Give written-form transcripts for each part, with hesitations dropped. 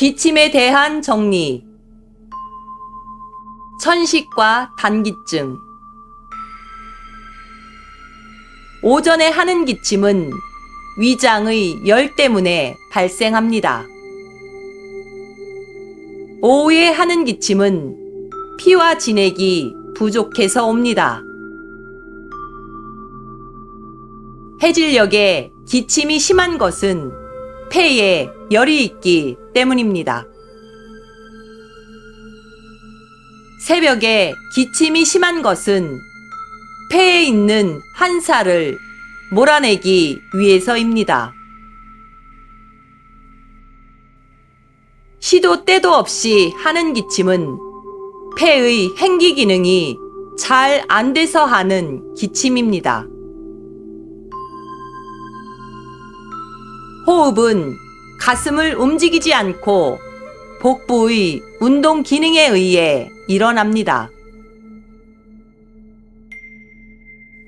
기침에 대한 정리. 천식과 단기증. 오전에 하는 기침은 위장의 열 때문에 발생합니다. 오후에 하는 기침은 피와 진액이 부족해서 옵니다. 해질녘에 기침이 심한 것은 폐에 열이 있기 때문입니다. 새벽에 기침이 심한 것은 폐에 있는 한사를 몰아내기 위해서입니다. 시도 때도 없이 하는 기침은 폐의 행기 기능이 잘 안 돼서 하는 기침입니다. 호흡은 가슴을 움직이지 않고 복부의 운동 기능에 의해 일어납니다.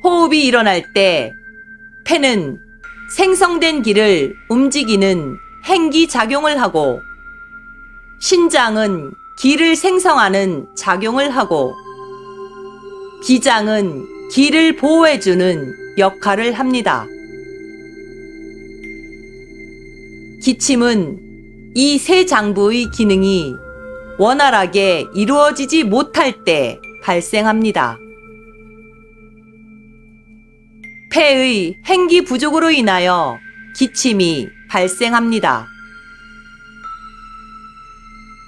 호흡이 일어날 때 폐는 생성된 기를 움직이는 행기 작용을 하고 신장은 기를 생성하는 작용을 하고 비장은 기를 보호해주는 역할을 합니다. 기침은 이 세 장부의 기능이 원활하게 이루어지지 못할 때 발생합니다. 폐의 행기 부족으로 인하여 기침이 발생합니다.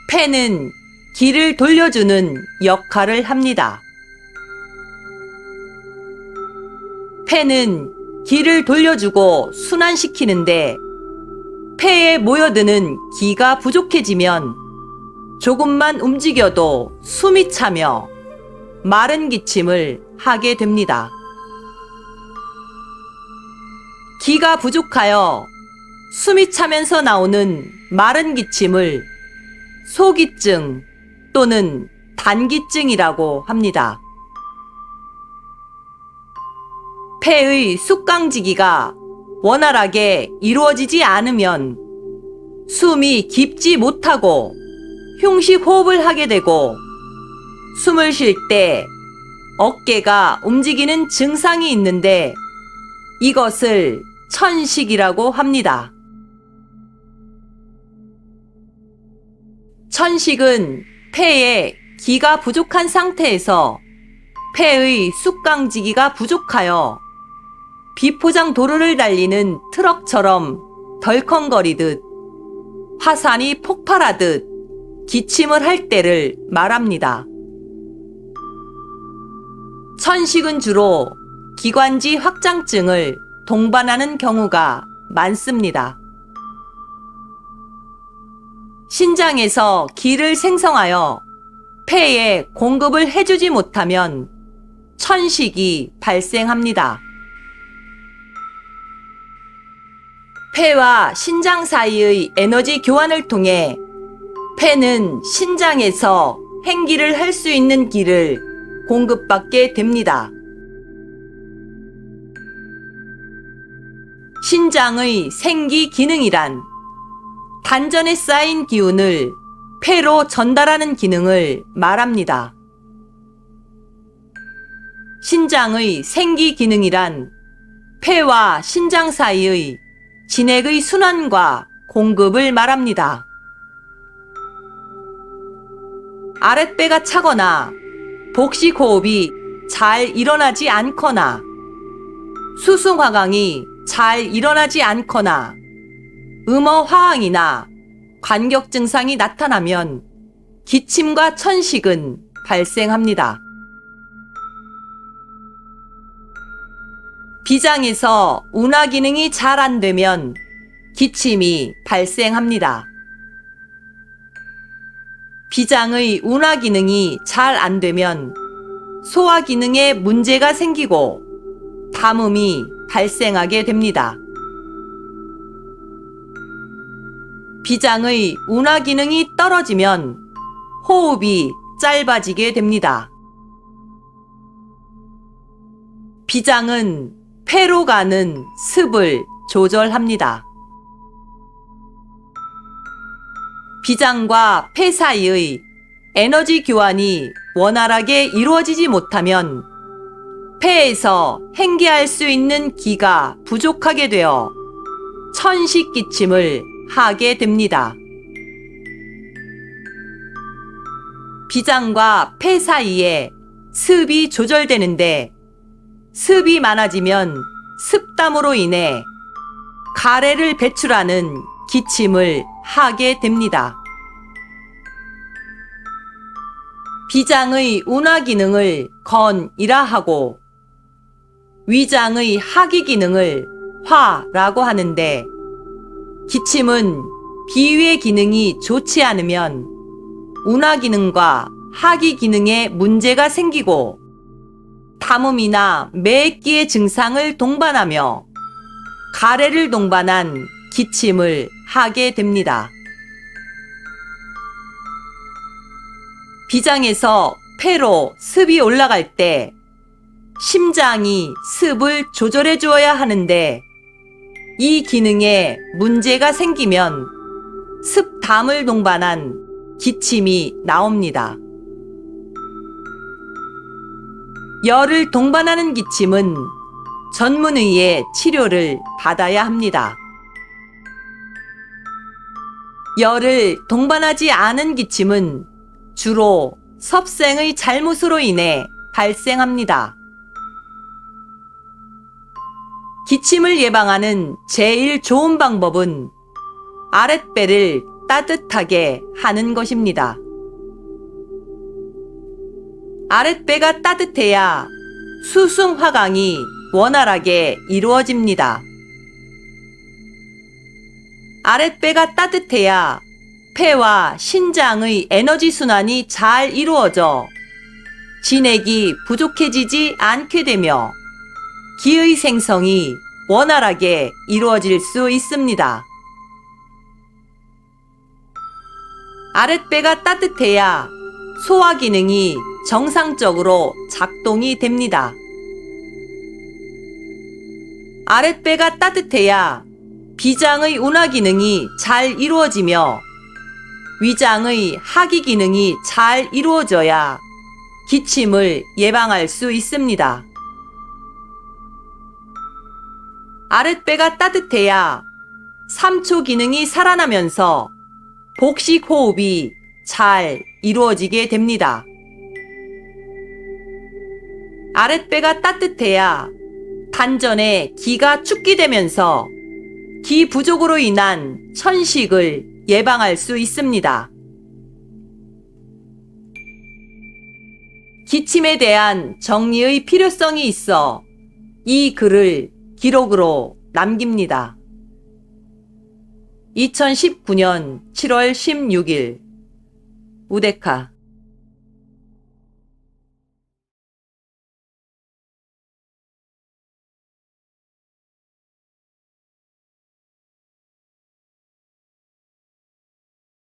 폐는 기를 돌려주는 역할을 합니다. 폐는 기를 돌려주고 순환시키는데 폐에 모여드는 기가 부족해지면 조금만 움직여도 숨이 차며 마른 기침을 하게 됩니다. 기가 부족하여 숨이 차면서 나오는 마른 기침을 소기증 또는 단기증이라고 합니다. 폐의 숙강지기가 원활하게 이루어지지 않으면 숨이 깊지 못하고 흉식 호흡을 하게 되고 숨을 쉴 때 어깨가 움직이는 증상이 있는데 이것을 천식이라고 합니다. 천식은 폐에 기가 부족한 상태에서 폐의 숙강지기가 부족하여 비포장 도로를 달리는 트럭처럼 덜컹거리듯 화산이 폭발하듯 기침을 할 때를 말합니다. 천식은 주로 기관지 확장증을 동반하는 경우가 많습니다. 신장에서 기를 생성하여 폐에 공급을 해주지 못하면 천식이 발생합니다. 폐와 신장 사이의 에너지 교환을 통해 폐는 신장에서 행기를 할 수 있는 기를 공급받게 됩니다. 신장의 생기 기능이란 단전에 쌓인 기운을 폐로 전달하는 기능을 말합니다. 신장의 생기 기능이란 폐와 신장 사이의 진액의 순환과 공급을 말합니다. 아랫배가 차거나 복식 호흡이 잘 일어나지 않거나 수승화강이 잘 일어나지 않거나 음어화항이나 관격 증상이 나타나면 기침과 천식은 발생합니다. 비장에서 운하 기능이 잘 안 되면 기침이 발생합니다. 비장의 운하 기능이 잘 안 되면 소화 기능에 문제가 생기고 담음이 발생하게 됩니다. 비장의 운하 기능이 떨어지면 호흡이 짧아지게 됩니다. 비장은 폐로 가는 습을 조절합니다. 비장과 폐 사이의 에너지 교환이 원활하게 이루어지지 못하면 폐에서 행기할 수 있는 기가 부족하게 되어 천식 기침을 하게 됩니다. 비장과 폐 사이에 습이 조절되는데 습이 많아지면 습담으로 인해 가래를 배출하는 기침을 하게 됩니다. 비장의 운하 기능을 건이라 하고 위장의 하기 기능을 화라고 하는데 기침은 비위의 기능이 좋지 않으면 운하 기능과 하기 기능에 문제가 생기고 담음이나 매기의 증상을 동반하며 가래를 동반한 기침을 하게 됩니다. 비장에서 폐로 습이 올라갈 때 심장이 습을 조절해 주어야 하는데 이 기능에 문제가 생기면 습담을 동반한 기침이 나옵니다. 열을 동반하는 기침은 전문의의 치료를 받아야 합니다. 열을 동반하지 않은 기침은 주로 섭생의 잘못으로 인해 발생합니다. 기침을 예방하는 제일 좋은 방법은 아랫배를 따뜻하게 하는 것입니다. 아랫배가 따뜻해야 수승화강이 원활하게 이루어집니다. 아랫배가 따뜻해야 폐와 신장의 에너지 순환이 잘 이루어져 진액이 부족해지지 않게 되며 기의 생성이 원활하게 이루어질 수 있습니다. 아랫배가 따뜻해야 소화 기능이 정상적으로 작동이 됩니다. 아랫배가 따뜻해야 비장의 운하 기능이 잘 이루어지며 위장의 하기 기능이 잘 이루어져야 기침을 예방할 수 있습니다. 아랫배가 따뜻해야 삼초 기능이 살아나면서 복식 호흡이 잘 이루어지게 됩니다. 아랫배가 따뜻해야 단전에 기가 축기 되면서 기 부족으로 인한 천식을 예방할 수 있습니다. 기침에 대한 정리의 필요성이 있어 이 글을 기록으로 남깁니다. 2019년 7월 16일 우데카